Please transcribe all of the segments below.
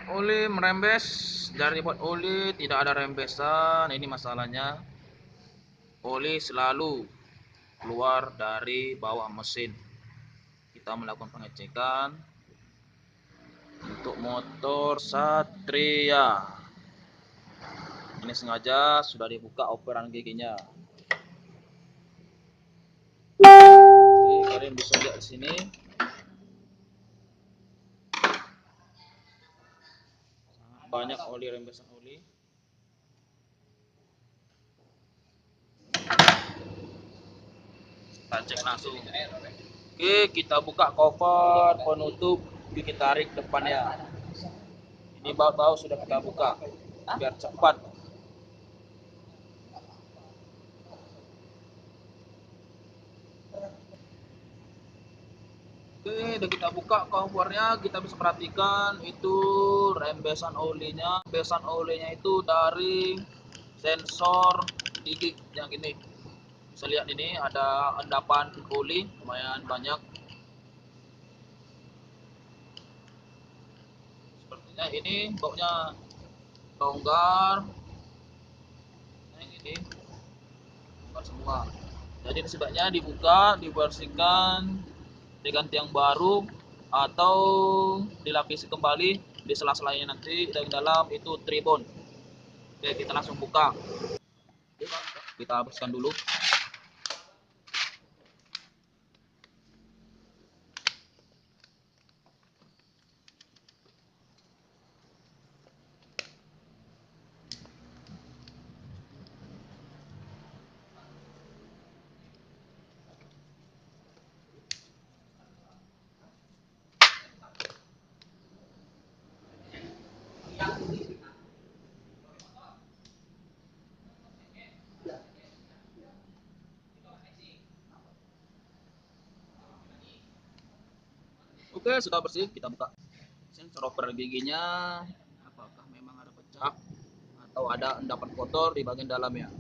Oli merembes, dari buat oli tidak ada rembesan. Ini masalahnya, oli selalu keluar dari bawah mesin. Kita melakukan pengecekan untuk motor Satria. Ini sengaja sudah dibuka operan giginya. Oke, kalian bisa lihat di sini. Banyak oli, rembesan oli. Kita cek langsung. Oke, kita buka cover penutup, kita tarik depannya. Ini baut-baut sudah kita buka biar cepat. Oke, udah kita buka covernya, kita bisa perhatikan itu rembesan olinya. Rembesan olinya itu dari sensor gigi yang ini. Bisa lihat ini ada endapan oli lumayan banyak. Sepertinya ini bautnya longgar. Yang ini longgar semua. Jadi sebaiknya dibuka, dibersihkan, diganti yang baru, atau dilapisi kembali di sela-selanya nanti. Dan dalam itu tribun. Oke, kita langsung buka. Kita bersihkan dulu. Oke, sudah bersih, kita buka. Sensor oper giginya, apakah memang ada pecah atau ada endapan kotor di bagian dalamnya.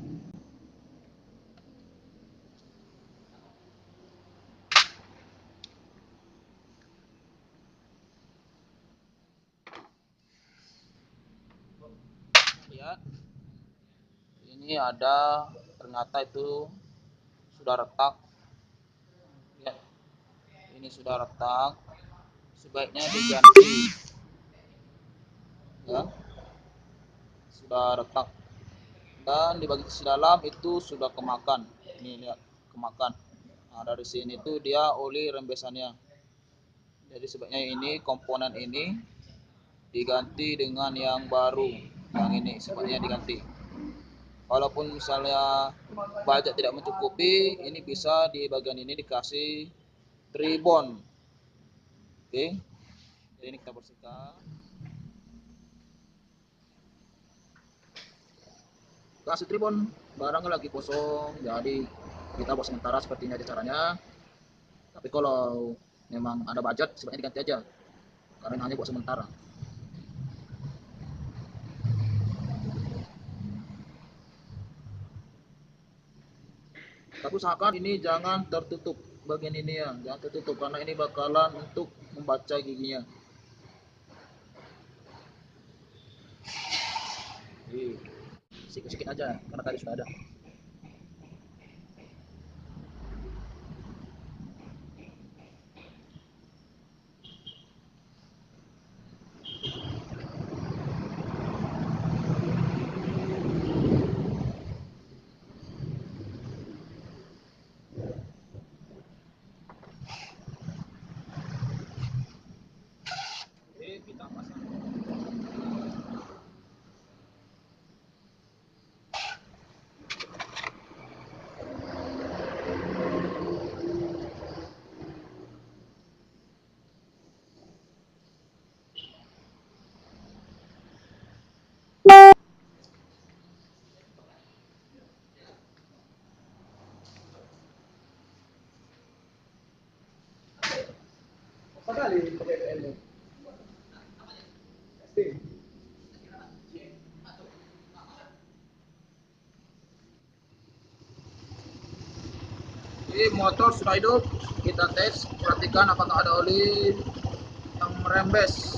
Lihat, ini ada, ternyata itu sudah retak. Lihat, ini sudah retak, sebaiknya diganti. Ya, sudah retak. Dan di bagian sisi dalam itu sudah kemakan. Ini lihat, kemakan. Nah, dari sini tuh dia oli rembesannya. Jadi sebaiknya ini komponen ini diganti dengan yang baru. Yang ini sebaiknya diganti. Walaupun misalnya budget tidak mencukupi, ini bisa di bagian ini dikasih tribon. Oke, jadi ini kita bersihkan. Kasih tribon, barangnya lagi kosong, jadi kita buat sementara seperti ini aja caranya. Tapi kalau memang ada budget, sebaiknya diganti aja, karena hanya buat sementara. Tapi usahakan ini jangan tertutup, bagian ini ya, jangan tertutup karena ini bakalan untuk membaca giginya. Jadi sikit-sikit aja, karena tadi sudah ada. Oke, kita pasang. Jadi motor sudah hidup, kita tes, perhatikan apakah ada oli yang merembes.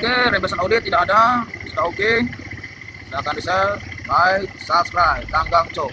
Oke, rembesan OD tidak ada. Sudah oke. Silahkan di share, like, subscribe. Tanggang Cok.